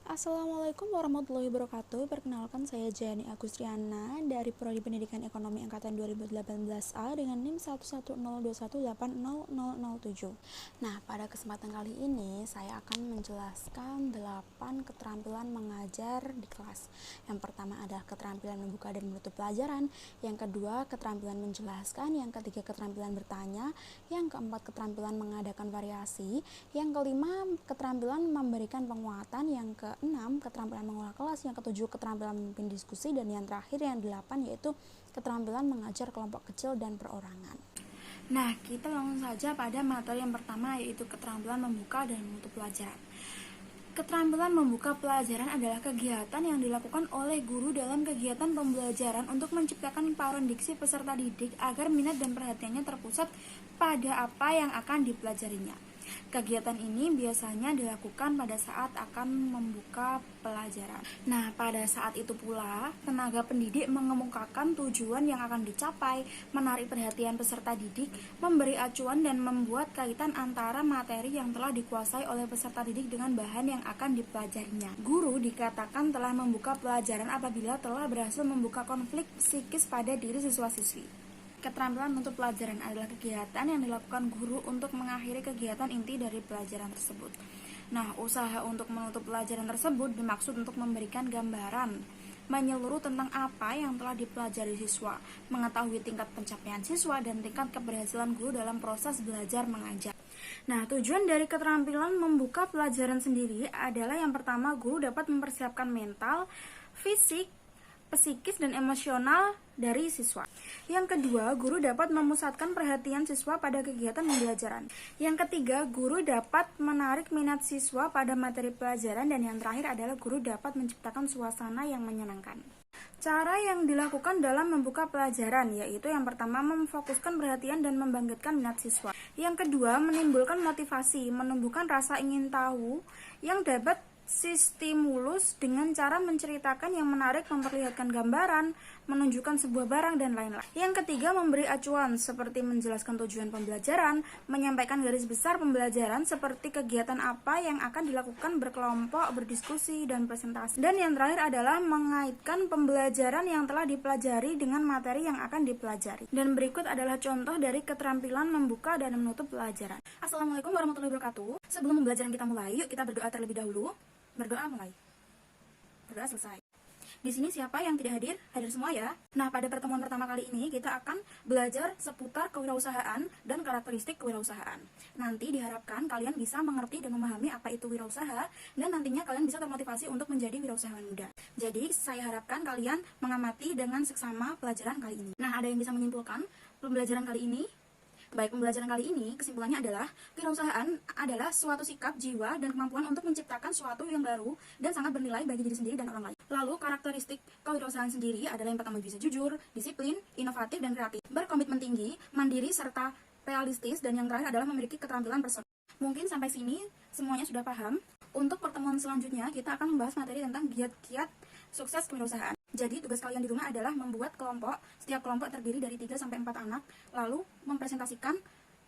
Assalamualaikum warahmatullahi wabarakatuh. Perkenalkan saya Jani Agustriana dari Prodi Pendidikan Ekonomi Angkatan 2018A dengan NIM 11021880007. Nah, pada kesempatan kali ini saya akan menjelaskan 8 keterampilan mengajar di kelas. Yang pertama adalah keterampilan membuka dan menutup pelajaran, yang kedua keterampilan menjelaskan, yang ketiga keterampilan bertanya, yang keempat keterampilan mengadakan variasi, yang kelima keterampilan memberikan penguatan, yang keenam keterampilan mengolah kelas, yang ketujuh keterampilan memimpin diskusi, dan yang terakhir yang 8 yaitu keterampilan mengajar kelompok kecil dan perorangan. Nah, kita langsung saja pada materi yang pertama yaitu keterampilan membuka dan menutup pelajaran. Keterampilan membuka pelajaran adalah kegiatan yang dilakukan oleh guru dalam kegiatan pembelajaran untuk menciptakan paron diksi peserta didik agar minat dan perhatiannya terpusat pada apa yang akan dipelajarinya. Kegiatan ini biasanya dilakukan pada saat akan membuka pelajaran. Nah, pada saat itu pula, tenaga pendidik mengemukakan tujuan yang akan dicapai, menarik perhatian peserta didik, memberi acuan, dan membuat kaitan antara materi yang telah dikuasai oleh peserta didik dengan bahan yang akan dipelajarinya. Guru dikatakan telah membuka pelajaran apabila telah berhasil membuka konflik psikis pada diri siswa-siswi. Keterampilan menutup pelajaran adalah kegiatan yang dilakukan guru untuk mengakhiri kegiatan inti dari pelajaran tersebut. Nah, usaha untuk menutup pelajaran tersebut dimaksud untuk memberikan gambaran menyeluruh tentang apa yang telah dipelajari siswa, mengetahui tingkat pencapaian siswa, dan tingkat keberhasilan guru dalam proses belajar mengajar. Nah, tujuan dari keterampilan membuka pelajaran sendiri adalah yang pertama, guru dapat mempersiapkan mental, fisik, psikis, dan emosional dari siswa. Yang kedua, guru dapat memusatkan perhatian siswa pada kegiatan pembelajaran. Yang ketiga, guru dapat menarik minat siswa pada materi pelajaran. Dan yang terakhir adalah guru dapat menciptakan suasana yang menyenangkan. Cara yang dilakukan dalam membuka pelajaran yaitu yang pertama, memfokuskan perhatian dan membangkitkan minat siswa. Yang kedua, menimbulkan motivasi, menumbuhkan rasa ingin tahu yang dapat stimulus dengan cara menceritakan yang menarik, memperlihatkan gambaran, menunjukkan sebuah barang, dan lain-lain. Yang ketiga, memberi acuan seperti menjelaskan tujuan pembelajaran, menyampaikan garis besar pembelajaran seperti kegiatan apa yang akan dilakukan berkelompok, berdiskusi, dan presentasi. Dan yang terakhir adalah mengaitkan pembelajaran yang telah dipelajari dengan materi yang akan dipelajari. Dan berikut adalah contoh dari keterampilan membuka dan menutup pelajaran. Assalamualaikum warahmatullahi wabarakatuh. Sebelum pembelajaran kita mulai, yuk kita berdoa terlebih dahulu. Berdoa mulai. Berdoa selesai. Di sini siapa yang tidak hadir? Hadir semua ya. Nah, pada pertemuan pertama kali ini kita akan belajar seputar kewirausahaan dan karakteristik kewirausahaan. Nanti diharapkan kalian bisa mengerti dan memahami apa itu wirausaha, dan nantinya kalian bisa termotivasi untuk menjadi wirausahawan muda. Jadi, saya harapkan kalian mengamati dengan seksama pelajaran kali ini. Nah, ada yang bisa menyimpulkan pembelajaran kali ini? Baik, pembelajaran kali ini kesimpulannya adalah kewirausahaan adalah suatu sikap, jiwa, dan kemampuan untuk menciptakan sesuatu yang baru dan sangat bernilai bagi diri sendiri dan orang lain. Lalu, karakteristik kewirausahaan sendiri adalah yang pertama, bisa jujur, disiplin, inovatif, dan kreatif, berkomitmen tinggi, mandiri, serta realistis, dan yang terakhir adalah memiliki keterampilan personal. Mungkin sampai sini semuanya sudah paham. Untuk pertemuan selanjutnya, kita akan membahas materi tentang giat-giat sukses kewirausahaan. Jadi, tugas kalian di rumah adalah membuat kelompok. Setiap kelompok terdiri dari 3-4 anak, lalu mempresentasikan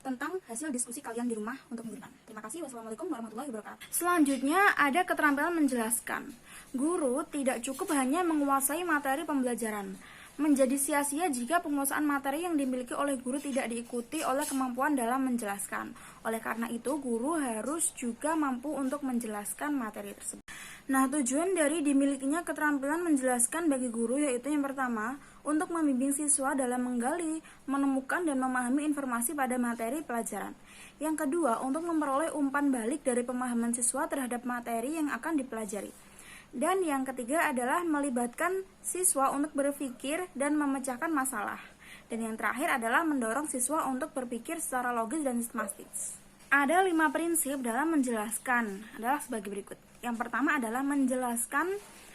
tentang hasil diskusi kalian di rumah untuk minggu depan. Terima kasih. Wassalamualaikum warahmatullahi wabarakatuh. Selanjutnya, ada keterampilan menjelaskan. Guru tidak cukup hanya menguasai materi pembelajaran. Menjadi sia-sia jika penguasaan materi yang dimiliki oleh guru tidak diikuti oleh kemampuan dalam menjelaskan. Oleh karena itu, guru harus juga mampu untuk menjelaskan materi tersebut. Nah, tujuan dari dimilikinya keterampilan menjelaskan bagi guru yaitu yang pertama, untuk membimbing siswa dalam menggali, menemukan, dan memahami informasi pada materi pelajaran. Yang kedua, untuk memperoleh umpan balik dari pemahaman siswa terhadap materi yang akan dipelajari. Dan yang ketiga adalah melibatkan siswa untuk berpikir dan memecahkan masalah. Dan yang terakhir adalah mendorong siswa untuk berpikir secara logis dan sistematis. Ada 5 prinsip dalam menjelaskan, adalah sebagai berikut. Yang pertama adalah menjelaskan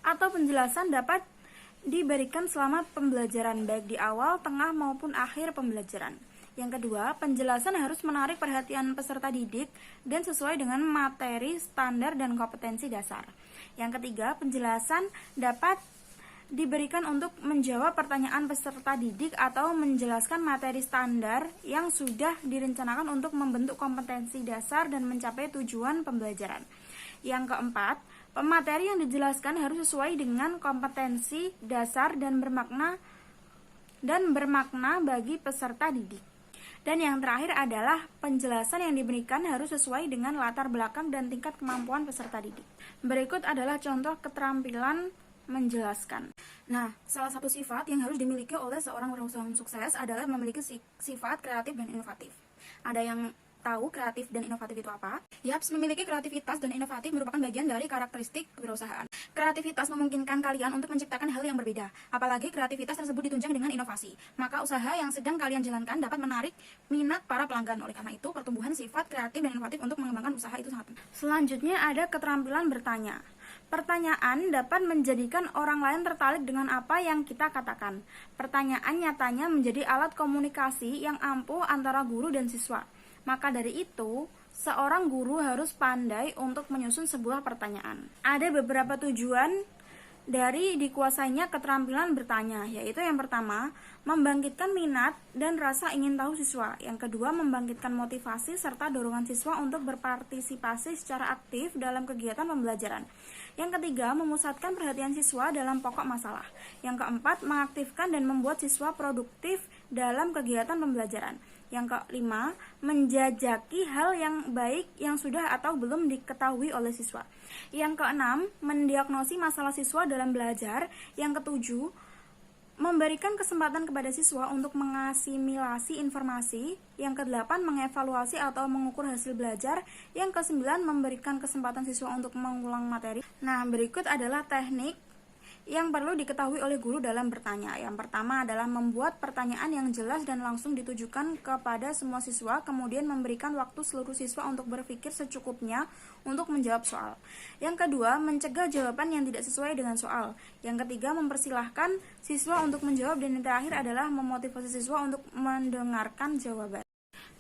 atau penjelasan dapat diberikan selama pembelajaran, baik di awal, tengah, maupun akhir pembelajaran. Yang kedua, penjelasan harus menarik perhatian peserta didik dan sesuai dengan materi, standar, dan kompetensi dasar. Yang ketiga, penjelasan dapat diberikan untuk menjawab pertanyaan peserta didik atau menjelaskan materi standar yang sudah direncanakan untuk membentuk kompetensi dasar dan mencapai tujuan pembelajaran. Yang keempat, Pemateri yang dijelaskan harus sesuai dengan kompetensi dasar dan bermakna bagi peserta didik. Dan yang terakhir adalah penjelasan yang diberikan harus sesuai dengan latar belakang dan tingkat kemampuan peserta didik. Berikut adalah contoh keterampilan menjelaskan. Nah, salah satu sifat yang harus dimiliki oleh seorang wirausahawan sukses adalah memiliki sifat kreatif dan inovatif. Ada yang tahu kreatif dan inovatif itu apa? Yaps, memiliki kreativitas dan inovatif merupakan bagian dari karakteristik kewirausahaan. Kreativitas memungkinkan kalian untuk menciptakan hal yang berbeda, apalagi kreativitas tersebut ditunjang dengan inovasi. Maka usaha yang sedang kalian jalankan dapat menarik minat para pelanggan. Oleh karena itu, pertumbuhan sifat kreatif dan inovatif untuk mengembangkan usaha itu sangat penting. Selanjutnya ada keterampilan bertanya. Pertanyaan dapat menjadikan orang lain tertarik dengan apa yang kita katakan. Pertanyaan nyatanya menjadi alat komunikasi yang ampuh antara guru dan siswa. Maka dari itu, seorang guru harus pandai untuk menyusun sebuah pertanyaan. Ada beberapa tujuan dari dikuasainya keterampilan bertanya, yaitu yang pertama, membangkitkan minat dan rasa ingin tahu siswa. Yang kedua, membangkitkan motivasi serta dorongan siswa untuk berpartisipasi secara aktif dalam kegiatan pembelajaran. Yang ketiga, memusatkan perhatian siswa dalam pokok masalah. Yang keempat, mengaktifkan dan membuat siswa produktif dalam kegiatan pembelajaran. Yang kelima, menjajaki hal yang baik yang sudah atau belum diketahui oleh siswa. Yang keenam, mendiagnosis masalah siswa dalam belajar. Yang ketujuh, memberikan kesempatan kepada siswa untuk mengasimilasi informasi. Yang kedelapan, mengevaluasi atau mengukur hasil belajar. Yang kesembilan, memberikan kesempatan siswa untuk mengulang materi. Nah, berikut adalah teknik yang perlu diketahui oleh guru dalam bertanya. Yang pertama adalah membuat pertanyaan yang jelas dan langsung ditujukan kepada semua siswa, kemudian memberikan waktu seluruh siswa untuk berpikir secukupnya untuk menjawab soal. Yang kedua, mencegah jawaban yang tidak sesuai dengan soal. Yang ketiga, mempersilahkan siswa untuk menjawab, dan yang terakhir adalah memotivasi siswa untuk mendengarkan jawaban.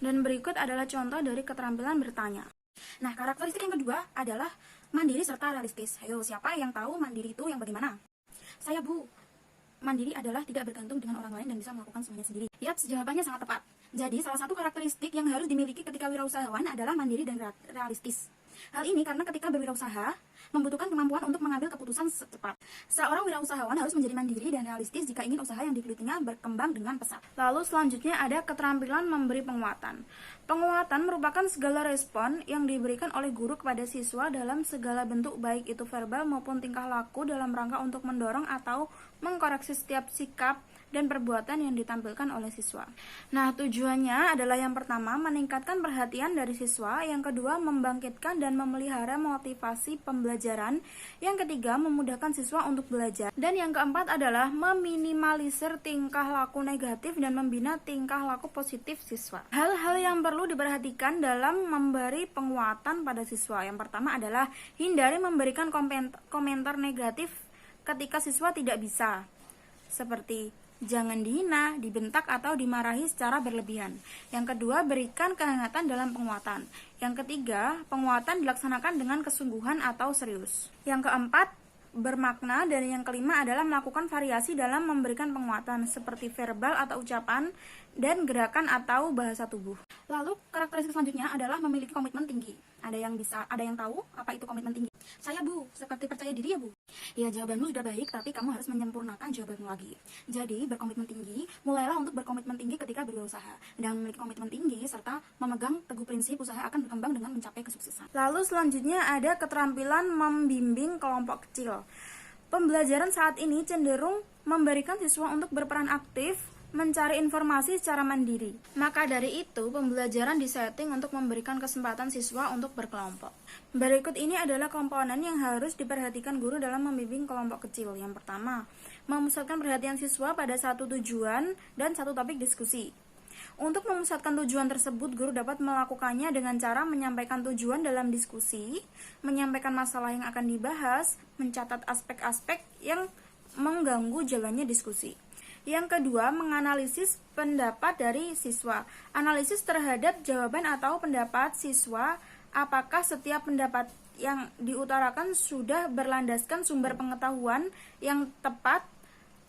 Dan berikut adalah contoh dari keterampilan bertanya. Nah, karakteristik yang kedua adalah mandiri serta realistis. Ayo, siapa yang tahu mandiri itu yang bagaimana? Saya, Bu. Mandiri adalah tidak bergantung dengan orang lain dan bisa melakukan semuanya sendiri. Yaps, jawabannya sangat tepat. Jadi, salah satu karakteristik yang harus dimiliki ketika wirausahawan adalah mandiri dan realistis. Hal ini karena ketika berwirausaha, membutuhkan kemampuan untuk mengambil keputusan secepat. Seorang wirausahawan harus menjadi mandiri dan realistis jika ingin usaha yang digelutinya berkembang dengan pesat. Lalu selanjutnya ada keterampilan memberi penguatan. Penguatan merupakan segala respon yang diberikan oleh guru kepada siswa dalam segala bentuk, baik itu verbal maupun tingkah laku, dalam rangka untuk mendorong atau mengkoreksi setiap sikap dan perbuatan yang ditampilkan oleh siswa. Nah, tujuannya adalah yang pertama, meningkatkan perhatian dari siswa. Yang kedua, membangkitkan dan memelihara motivasi pembelajaran. Yang ketiga, memudahkan siswa untuk belajar. Dan yang keempat adalah meminimalisir tingkah laku negatif dan membina tingkah laku positif siswa. Hal-hal yang perlu diperhatikan dalam memberi penguatan pada siswa. Yang pertama adalah hindari memberikan komentar negatif ketika siswa tidak bisa, seperti jangan dihina, dibentak, atau dimarahi secara berlebihan. Yang kedua, berikan kehangatan dalam penguatan. Yang ketiga, penguatan dilaksanakan dengan kesungguhan atau serius. Yang keempat, bermakna. Dan yang kelima adalah melakukan variasi dalam memberikan penguatan, seperti verbal atau ucapan, dan gerakan atau bahasa tubuh. Lalu, karakteristik selanjutnya adalah memiliki komitmen tinggi. Ada yang tahu apa itu komitmen tinggi? Saya, Bu, seperti percaya diri ya, Bu. Ya, jawabanmu sudah baik, tapi kamu harus menyempurnakan jawabanmu lagi. Jadi, berkomitmen tinggi, mulailah untuk berkomitmen tinggi ketika berusaha. Dan memiliki komitmen tinggi serta memegang teguh prinsip, usaha akan berkembang dengan mencapai kesuksesan. Lalu selanjutnya ada keterampilan membimbing kelompok kecil. Pembelajaran saat ini cenderung memberikan siswa untuk berperan aktif, mencari informasi secara mandiri. Maka dari itu, pembelajaran disetting untuk memberikan kesempatan siswa untuk berkelompok. Berikut ini adalah komponen yang harus diperhatikan guru dalam membimbing kelompok kecil. Yang pertama, memusatkan perhatian siswa pada satu tujuan dan satu topik diskusi. Untuk memusatkan tujuan tersebut, guru dapat melakukannya dengan cara menyampaikan tujuan dalam diskusi, menyampaikan masalah yang akan dibahas, mencatat aspek-aspek yang mengganggu jalannya diskusi. Yang kedua, menganalisis pendapat dari siswa. Analisis terhadap jawaban atau pendapat siswa, apakah setiap pendapat yang diutarakan sudah berlandaskan sumber pengetahuan yang tepat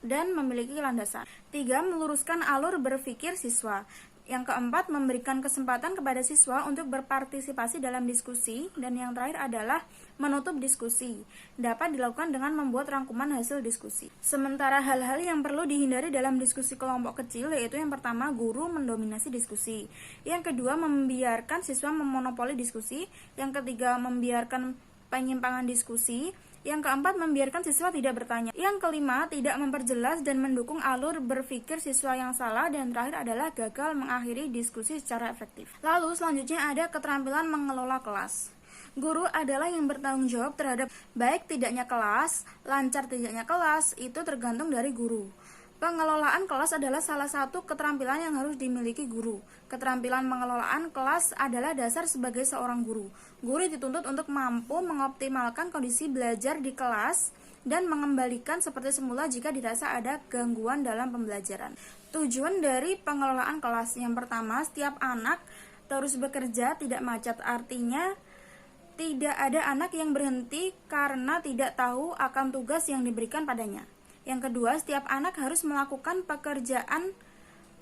dan memiliki landasan. 3. Meluruskan alur berpikir siswa. Yang keempat, memberikan kesempatan kepada siswa untuk berpartisipasi dalam diskusi. Dan yang terakhir adalah menutup diskusi. Dapat dilakukan dengan membuat rangkuman hasil diskusi. Sementara hal-hal yang perlu dihindari dalam diskusi kelompok kecil yaitu yang pertama, guru mendominasi diskusi. Yang kedua, membiarkan siswa memonopoli diskusi. Yang ketiga, membiarkan penyimpangan diskusi. Yang keempat, membiarkan siswa tidak bertanya. Yang kelima, tidak memperjelas dan mendukung alur berpikir siswa yang salah. Dan terakhir adalah gagal mengakhiri diskusi secara efektif. Lalu selanjutnya ada keterampilan mengelola kelas. Guru adalah yang bertanggung jawab terhadap baik tidaknya kelas, lancar tidaknya kelas, itu tergantung dari guru. Pengelolaan kelas adalah salah satu keterampilan yang harus dimiliki guru. Keterampilan pengelolaan kelas adalah dasar sebagai seorang guru. Guru dituntut untuk mampu mengoptimalkan kondisi belajar di kelas dan mengembalikan seperti semula jika dirasa ada gangguan dalam pembelajaran. Tujuan dari pengelolaan kelas yang pertama, setiap anak terus bekerja, tidak macet, artinya tidak ada anak yang berhenti karena tidak tahu akan tugas yang diberikan padanya. Yang kedua, setiap anak harus melakukan pekerjaan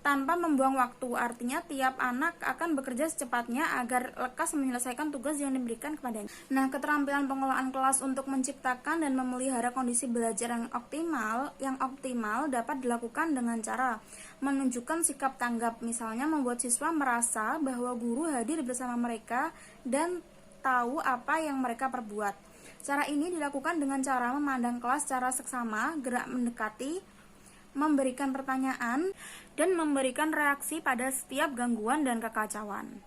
tanpa membuang waktu. Artinya tiap anak akan bekerja secepatnya agar lekas menyelesaikan tugas yang diberikan kepadanya. Nah, keterampilan pengelolaan kelas untuk menciptakan dan memelihara kondisi belajar yang optimal dapat dilakukan dengan cara menunjukkan sikap tanggap. Misalnya membuat siswa merasa bahwa guru hadir bersama mereka dan tahu apa yang mereka perbuat. Cara ini dilakukan dengan cara memandang kelas secara seksama, gerak mendekati, memberikan pertanyaan, dan memberikan reaksi pada setiap gangguan dan kekacauan.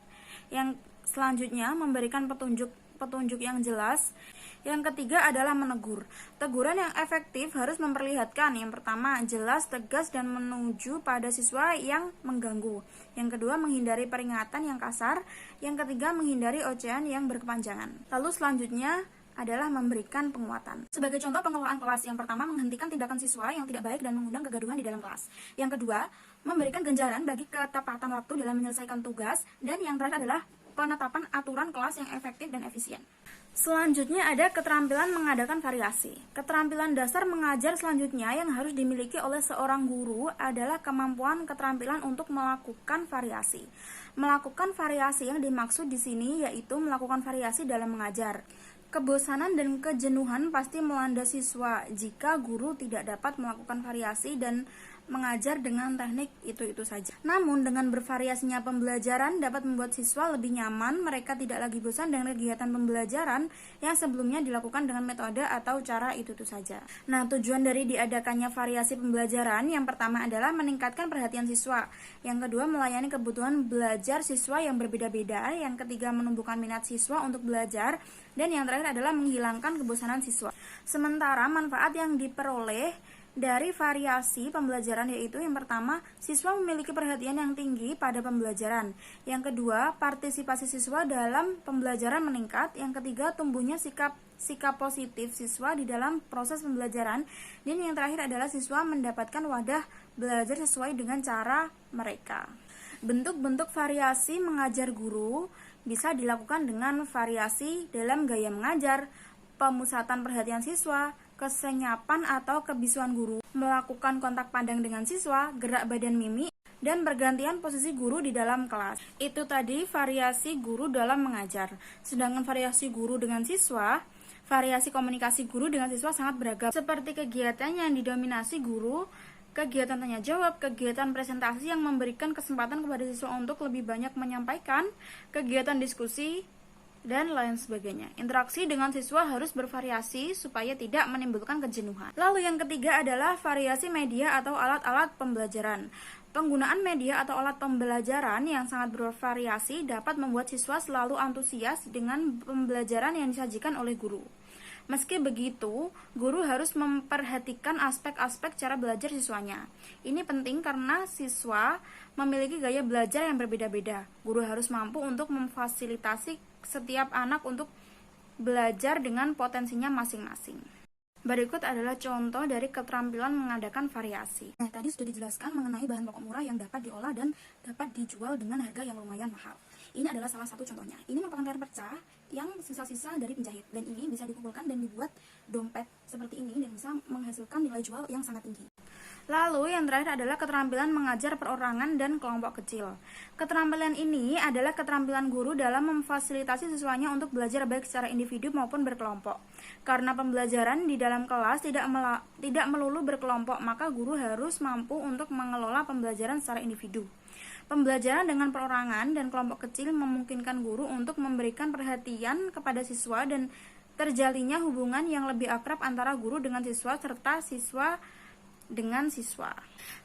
Yang selanjutnya, memberikan petunjuk yang jelas. Yang ketiga adalah menegur. Teguran yang efektif harus memperlihatkan, yang pertama, jelas, tegas, dan menuju pada siswa yang mengganggu. Yang kedua, menghindari peringatan yang kasar. Yang ketiga, menghindari ocehan yang berkepanjangan. Lalu selanjutnya adalah memberikan penguatan. Sebagai contoh pengelolaan kelas, yang pertama, menghentikan tindakan siswa yang tidak baik dan mengundang kegaduhan di dalam kelas. Yang kedua, memberikan ganjaran bagi ketepatan waktu dalam menyelesaikan tugas. Dan yang terakhir adalah penetapan aturan kelas yang efektif dan efisien. Selanjutnya ada keterampilan mengadakan variasi. Keterampilan dasar mengajar selanjutnya yang harus dimiliki oleh seorang guru adalah kemampuan keterampilan untuk melakukan variasi. Melakukan variasi yang dimaksud di sini yaitu melakukan variasi dalam mengajar. Kebosanan dan kejenuhan pasti melanda siswa jika guru tidak dapat melakukan variasi dan mengajar dengan teknik itu-itu saja. Namun dengan bervariasinya pembelajaran dapat membuat siswa lebih nyaman, mereka tidak lagi bosan dengan kegiatan pembelajaran yang sebelumnya dilakukan dengan metode atau cara itu-itu saja. Nah, tujuan dari diadakannya variasi pembelajaran yang pertama adalah meningkatkan perhatian siswa, yang kedua melayani kebutuhan belajar siswa yang berbeda-beda, yang ketiga menumbuhkan minat siswa untuk belajar, dan yang terakhir adalah menghilangkan kebosanan siswa. Sementara manfaat yang diperoleh dari variasi pembelajaran yaitu yang pertama, siswa memiliki perhatian yang tinggi pada pembelajaran. Yang kedua, partisipasi siswa dalam pembelajaran meningkat. Yang ketiga, tumbuhnya sikap positif siswa di dalam proses pembelajaran. Dan yang terakhir adalah siswa mendapatkan wadah belajar sesuai dengan cara mereka. Bentuk-bentuk variasi mengajar guru bisa dilakukan dengan variasi dalam gaya mengajar, pemusatan perhatian siswa, kesenyapan atau kebisuan guru, melakukan kontak pandang dengan siswa, gerak badan mimik, dan bergantian posisi guru di dalam kelas. Itu tadi variasi guru dalam mengajar. Sedangkan variasi guru dengan siswa, variasi komunikasi guru dengan siswa sangat beragam. Seperti kegiatan yang didominasi guru, kegiatan tanya jawab, kegiatan presentasi yang memberikan kesempatan kepada siswa untuk lebih banyak menyampaikan, kegiatan diskusi, dan lain sebagainya. Interaksi dengan siswa harus bervariasi supaya tidak menimbulkan kejenuhan. Lalu yang ketiga adalah variasi media atau alat-alat pembelajaran. Penggunaan media atau alat pembelajaran yang sangat bervariasi dapat membuat siswa selalu antusias dengan pembelajaran yang disajikan oleh guru. Meski begitu, guru harus memperhatikan aspek-aspek cara belajar siswanya. Ini penting karena siswa memiliki gaya belajar yang berbeda-beda. Guru harus mampu untuk memfasilitasi setiap anak untuk belajar dengan potensinya masing-masing. Berikut adalah contoh dari keterampilan mengadakan variasi. Nah, tadi sudah dijelaskan mengenai bahan pokok murah yang dapat diolah dan dapat dijual dengan harga yang lumayan mahal. Ini adalah salah satu contohnya. Ini merupakan kain perca yang sisa-sisa dari penjahit, dan ini bisa dikumpulkan dan dibuat dompet seperti ini dan bisa menghasilkan nilai jual yang sangat tinggi. Lalu yang terakhir adalah keterampilan mengajar perorangan dan kelompok kecil. Keterampilan ini adalah keterampilan guru dalam memfasilitasi siswanya untuk belajar baik secara individu maupun berkelompok. Karena pembelajaran di dalam kelas tidak melulu berkelompok, maka guru harus mampu untuk mengelola pembelajaran secara individu. Pembelajaran dengan perorangan dan kelompok kecil memungkinkan guru untuk memberikan perhatian kepada siswa dan terjalinnya hubungan yang lebih akrab antara guru dengan siswa serta siswa dengan siswa.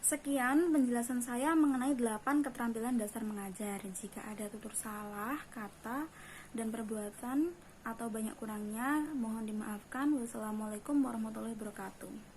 Sekian penjelasan saya mengenai 8 keterampilan dasar mengajar. Jika ada tutur salah, kata, dan perbuatan atau banyak kurangnya, mohon dimaafkan. Wassalamualaikum warahmatullahi wabarakatuh.